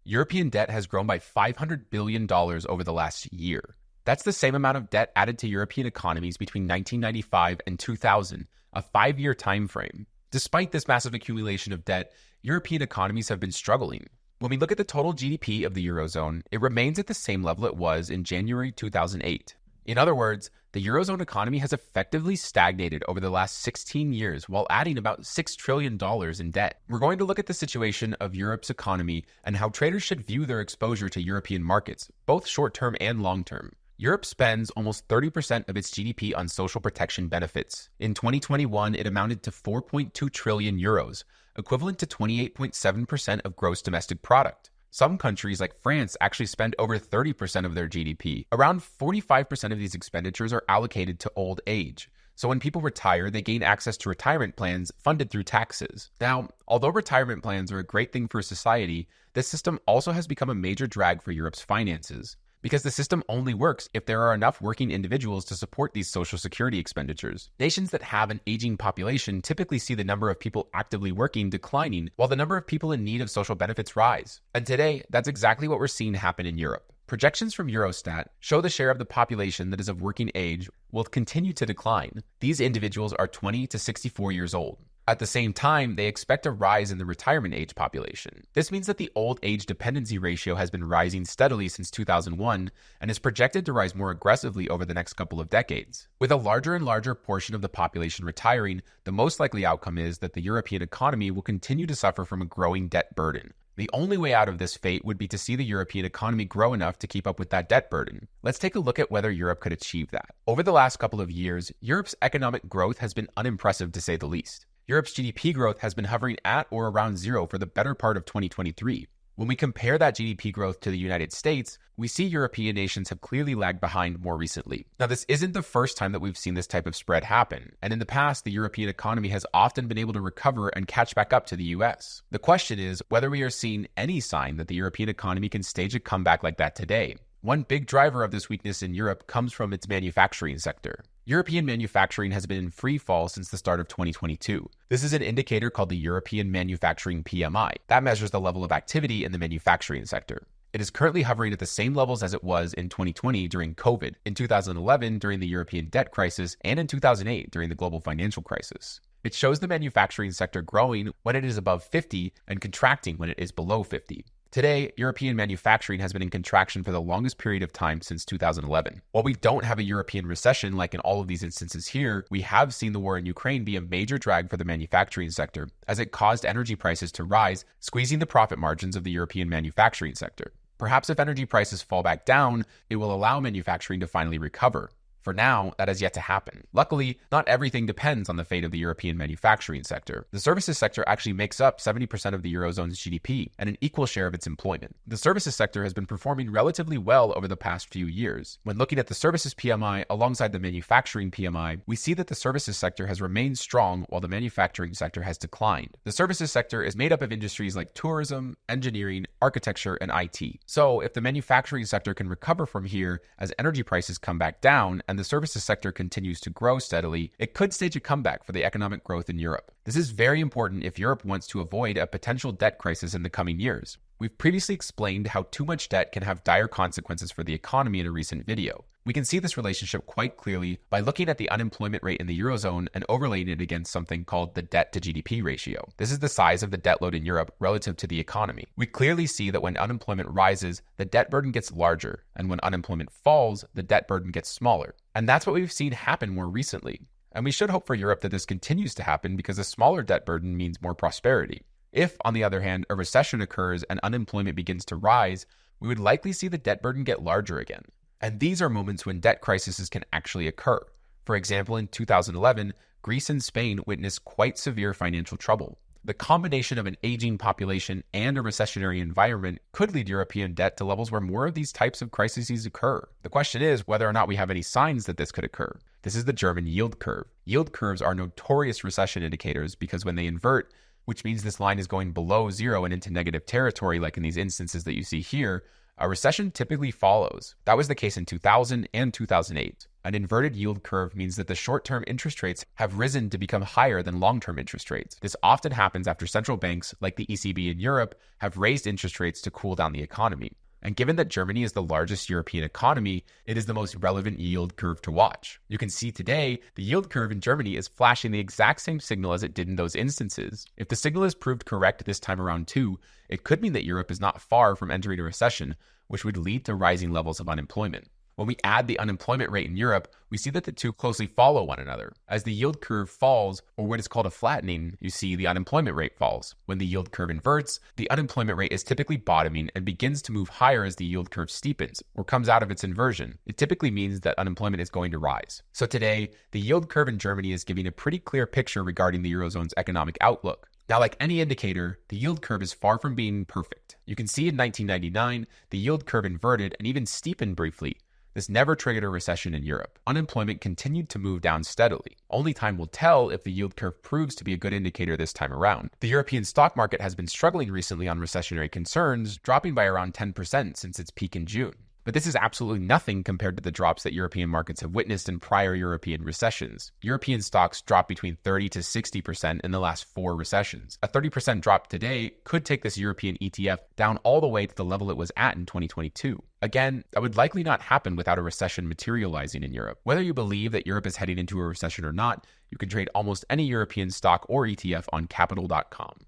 European debt has grown by $500 billion over the last year. That's the same amount of debt added to European economies between 1995 and 2000, a 5-year time frame. Despite this massive accumulation of debt, European economies have been struggling. When we look at the total GDP of the Eurozone, it remains at the same level it was in January 2008. In other words, the Eurozone economy has effectively stagnated over the last 16 years while adding about $6 trillion in debt. We're going to look at the situation of Europe's economy and how traders should view their exposure to European markets, both short-term and long-term. Europe spends almost 30% of its GDP on social protection benefits. In 2021, it amounted to 4.2 trillion euros, equivalent to 28.7% of gross domestic product. Some countries like France actually spend over 30% of their GDP. Around 45% of these expenditures are allocated to old age. So when people retire, they gain access to retirement plans funded through taxes. Now, although retirement plans are a great thing for society, this system also has become a major drag for Europe's finances, because the system only works if there are enough working individuals to support these social security expenditures. Nations that have an aging population typically see the number of people actively working declining, while the number of people in need of social benefits rise. And today, that's exactly what we're seeing happen in Europe. Projections from Eurostat show the share of the population that is of working age will continue to decline. These individuals are 20 to 64 years old. At the same time, they expect a rise in the retirement age population. This means that the old age dependency ratio has been rising steadily since 2001 and is projected to rise more aggressively over the next couple of decades. With a larger and larger portion of the population retiring, the most likely outcome is that the European economy will continue to suffer from a growing debt burden. The only way out of this fate would be to see the European economy grow enough to keep up with that debt burden. Let's take a look at whether Europe could achieve that. Over the last couple of years, Europe's economic growth has been unimpressive to say the least. Europe's GDP growth has been hovering at or around zero for the better part of 2023. When we compare that GDP growth to the United States, we see European nations have clearly lagged behind more recently. Now, this isn't the first time that we've seen this type of spread happen, and in the past, the European economy has often been able to recover and catch back up to the US. The question is whether we are seeing any sign that the European economy can stage a comeback like that today. One big driver of this weakness in Europe comes from its manufacturing sector. European manufacturing has been in free fall since the start of 2022. This is an indicator called the European Manufacturing PMI. That measures the level of activity in the manufacturing sector. It is currently hovering at the same levels as it was in 2020 during COVID, in 2011 during the European debt crisis, and in 2008 during the global financial crisis. It shows the manufacturing sector growing when it is above 50 and contracting when it is below 50. Today, European manufacturing has been in contraction for the longest period of time since 2011. While we don't have a European recession like in all of these instances here, we have seen the war in Ukraine be a major drag for the manufacturing sector, as it caused energy prices to rise, squeezing the profit margins of the European manufacturing sector. Perhaps if energy prices fall back down, it will allow manufacturing to finally recover. For now, that has yet to happen. Luckily, not everything depends on the fate of the European manufacturing sector. The services sector actually makes up 70% of the Eurozone's GDP and an equal share of its employment. The services sector has been performing relatively well over the past few years. When looking at the services PMI alongside the manufacturing PMI, we see that the services sector has remained strong while the manufacturing sector has declined. The services sector is made up of industries like tourism, engineering, architecture, and IT. So, if the manufacturing sector can recover from here as energy prices come back down and the services sector continues to grow steadily, it could stage a comeback for the economic growth in Europe. This is very important if Europe wants to avoid a potential debt crisis in the coming years. We've previously explained how too much debt can have dire consequences for the economy in a recent video. We can see this relationship quite clearly by looking at the unemployment rate in the Eurozone and overlaying it against something called the debt to GDP ratio. This is the size of the debt load in Europe relative to the economy. We clearly see that when unemployment rises, the debt burden gets larger, and when unemployment falls, the debt burden gets smaller. And that's what we've seen happen more recently. And we should hope for Europe that this continues to happen because a smaller debt burden means more prosperity. If, on the other hand, a recession occurs and unemployment begins to rise, we would likely see the debt burden get larger again. And these are moments when debt crises can actually occur. For example, in 2011, Greece and Spain witnessed quite severe financial trouble. The combination of an aging population and a recessionary environment could lead European debt to levels where more of these types of crises occur. The question is whether or not we have any signs that this could occur. This is the German yield curve. Yield curves are notorious recession indicators because when they invert, which means this line is going below zero and into negative territory like in these instances that you see here, a recession typically follows. That was the case in 2000 and 2008. An inverted yield curve means that the short-term interest rates have risen to become higher than long-term interest rates. This often happens after central banks, like the ECB in Europe, have raised interest rates to cool down the economy. And given that Germany is the largest European economy, it is the most relevant yield curve to watch. You can see today, the yield curve in Germany is flashing the exact same signal as it did in those instances. If the signal is proved correct this time around too, it could mean that Europe is not far from entering a recession, which would lead to rising levels of unemployment. When we add the unemployment rate in Europe, we see that the two closely follow one another. As the yield curve falls, or what is called a flattening, you see the unemployment rate falls. When the yield curve inverts, the unemployment rate is typically bottoming and begins to move higher as the yield curve steepens, or comes out of its inversion. It typically means that unemployment is going to rise. So today, the yield curve in Germany is giving a pretty clear picture regarding the Eurozone's economic outlook. Now, like any indicator, the yield curve is far from being perfect. You can see in 1999, the yield curve inverted and even steepened briefly. This never triggered a recession in Europe. Unemployment continued to move down steadily. Only time will tell if the yield curve proves to be a good indicator this time around. The European stock market has been struggling recently on recessionary concerns, dropping by around 10% since its peak in June. But this is absolutely nothing compared to the drops that European markets have witnessed in prior European recessions. European stocks dropped between 30 to 60% in the last 4 recessions. A 30% drop today could take this European ETF down all the way to the level it was at in 2022. Again, that would likely not happen without a recession materializing in Europe. Whether you believe that Europe is heading into a recession or not, you can trade almost any European stock or ETF on Capital.com.